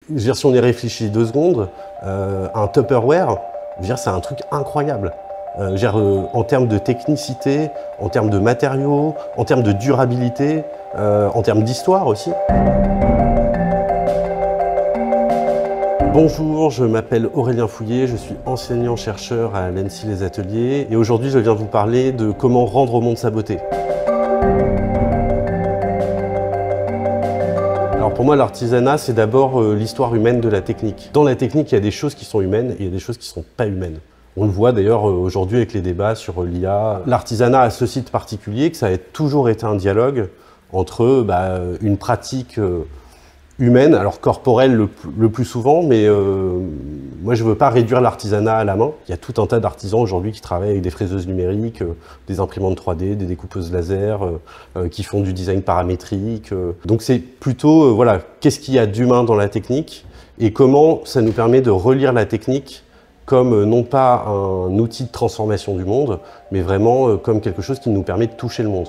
Je veux dire, si on y réfléchit 2 secondes, un Tupperware, je veux dire, c'est un truc incroyable. Je veux dire, en termes de technicité, en termes de matériaux, en termes de durabilité, en termes d'histoire aussi. Bonjour, je m'appelle Aurélien Fouillet, je suis enseignant-chercheur à l'ENSI Les Ateliers et aujourd'hui je viens vous parler de comment rendre au monde sa beauté. Alors pour moi, l'artisanat, c'est d'abord l'histoire humaine de la technique. Dans la technique, il y a des choses qui sont humaines et il y a des choses qui ne sont pas humaines. On le voit d'ailleurs aujourd'hui avec les débats sur l'IA. L'artisanat a ceci de particulier que ça a toujours été un dialogue entre une pratique humaine, alors corporelle le plus souvent, mais moi je ne veux pas réduire l'artisanat à la main. Il y a tout un tas d'artisans aujourd'hui qui travaillent avec des fraiseuses numériques, des imprimantes 3D, des découpeuses laser, qui font du design paramétrique. Donc c'est plutôt, voilà, qu'est-ce qu'il y a d'humain dans la technique et comment ça nous permet de relire la technique comme non pas un outil de transformation du monde, mais vraiment comme quelque chose qui nous permet de toucher le monde.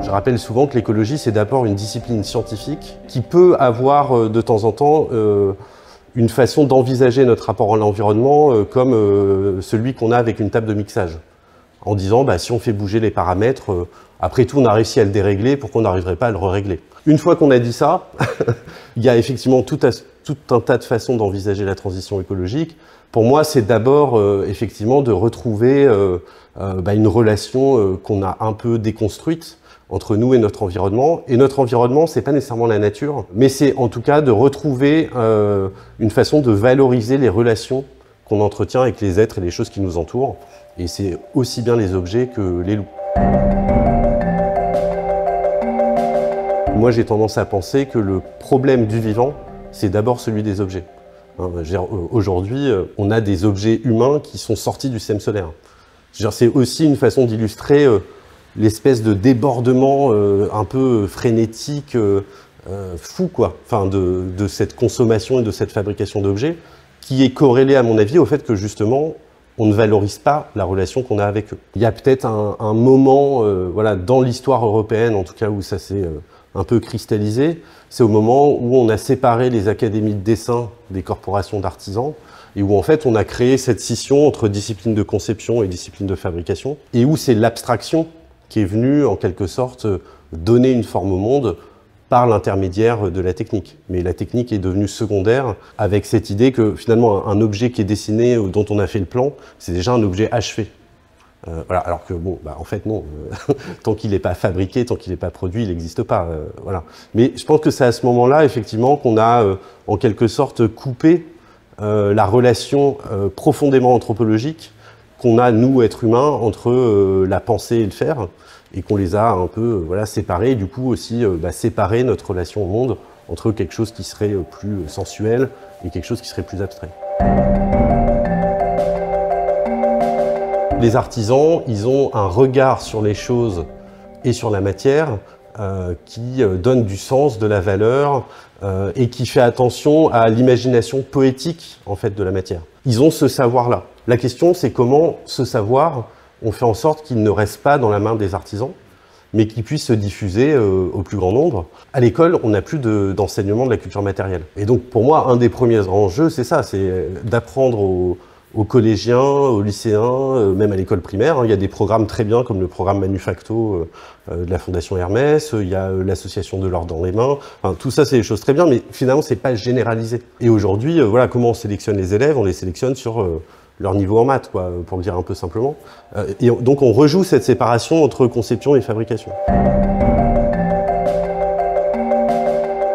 Je rappelle souvent que l'écologie, c'est d'abord une discipline scientifique qui peut avoir de temps en temps une façon d'envisager notre rapport à l'environnement comme celui qu'on a avec une table de mixage. En disant, si on fait bouger les paramètres, après tout, on a réussi à le dérégler, pourquoi on n'arriverait pas à le régler? Une fois qu'on a dit ça, il y a effectivement tout un tas de façons d'envisager la transition écologique. Pour moi, c'est d'abord effectivement de retrouver une relation qu'on a un peu déconstruite entre nous et notre environnement. Et notre environnement, c'est pas nécessairement la nature, mais c'est en tout cas de retrouver une façon de valoriser les relations qu'on entretient avec les êtres et les choses qui nous entourent. Et c'est aussi bien les objets que les loups. Moi, j'ai tendance à penser que le problème du vivant, c'est d'abord celui des objets. Aujourd'hui, on a des objets humains qui sont sortis du système solaire. C'est aussi une façon d'illustrer l'espèce de débordement un peu frénétique, fou quoi, de cette consommation et de cette fabrication d'objets, qui est corrélée à mon avis au fait que justement, on ne valorise pas la relation qu'on a avec eux. Il y a peut-être un moment dans l'histoire européenne, en tout cas, où ça s'est un peu cristallisé, c'est au moment où on a séparé les académies de dessin des corporations d'artisans, et où en fait on a créé cette scission entre discipline de conception et discipline de fabrication, et où c'est l'abstraction qui est venue en quelque sorte donner une forme au monde par l'intermédiaire de la technique. Mais la technique est devenue secondaire avec cette idée que finalement un objet qui est dessiné, dont on a fait le plan, c'est déjà un objet achevé. Voilà, alors que bon, en fait non, tant qu'il n'est pas fabriqué, tant qu'il n'est pas produit, il n'existe pas. Voilà. Mais je pense que c'est à ce moment-là effectivement qu'on a en quelque sorte coupé la relation profondément anthropologique qu'on a, nous, êtres humains, entre la pensée et le faire, et qu'on les a un peu séparés, et du coup aussi séparer notre relation au monde entre quelque chose qui serait plus sensuel et quelque chose qui serait plus abstrait. Les artisans, ils ont un regard sur les choses et sur la matière qui donne du sens, de la valeur et qui fait attention à l'imagination poétique en fait de la matière. Ils ont ce savoir-là. La question, c'est comment ce savoir, on fait en sorte qu'il ne reste pas dans la main des artisans, mais qu'il puisse se diffuser au plus grand nombre. À l'école, on n'a plus d'enseignement de la culture matérielle. Et donc, pour moi, un des premiers enjeux, c'est ça, c'est d'apprendre aux collégiens, aux lycéens, même à l'école primaire. Il y a des programmes très bien, comme le programme Manufacto de la Fondation Hermès, il y a l'association de l'or dans les mains. Enfin, tout ça, c'est des choses très bien, mais finalement, c'est pas généralisé. Et aujourd'hui, comment on sélectionne les élèves? On les sélectionne sur leur niveau en maths, quoi, pour le dire un peu simplement. Et donc, on rejoue cette séparation entre conception et fabrication.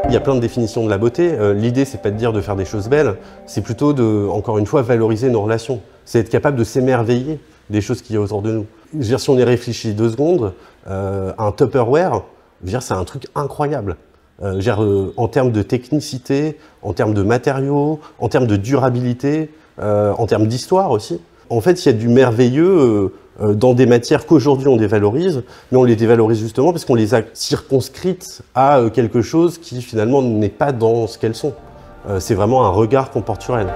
Il y a plein de définitions de la beauté. L'idée, c'est pas de dire de faire des choses belles, c'est plutôt de, encore une fois, valoriser nos relations. C'est être capable de s'émerveiller des choses qu'il y a autour de nous. Je veux dire, si on y réfléchit 2 secondes, un Tupperware, je veux dire, c'est un truc incroyable. En termes de technicité, en termes de matériaux, en termes de durabilité, en termes d'histoire aussi. En fait, il y a du merveilleux dans des matières qu'aujourd'hui on dévalorise, mais on les dévalorise justement parce qu'on les a circonscrites à quelque chose qui finalement n'est pas dans ce qu'elles sont. C'est vraiment un regard qu'on porte sur elles.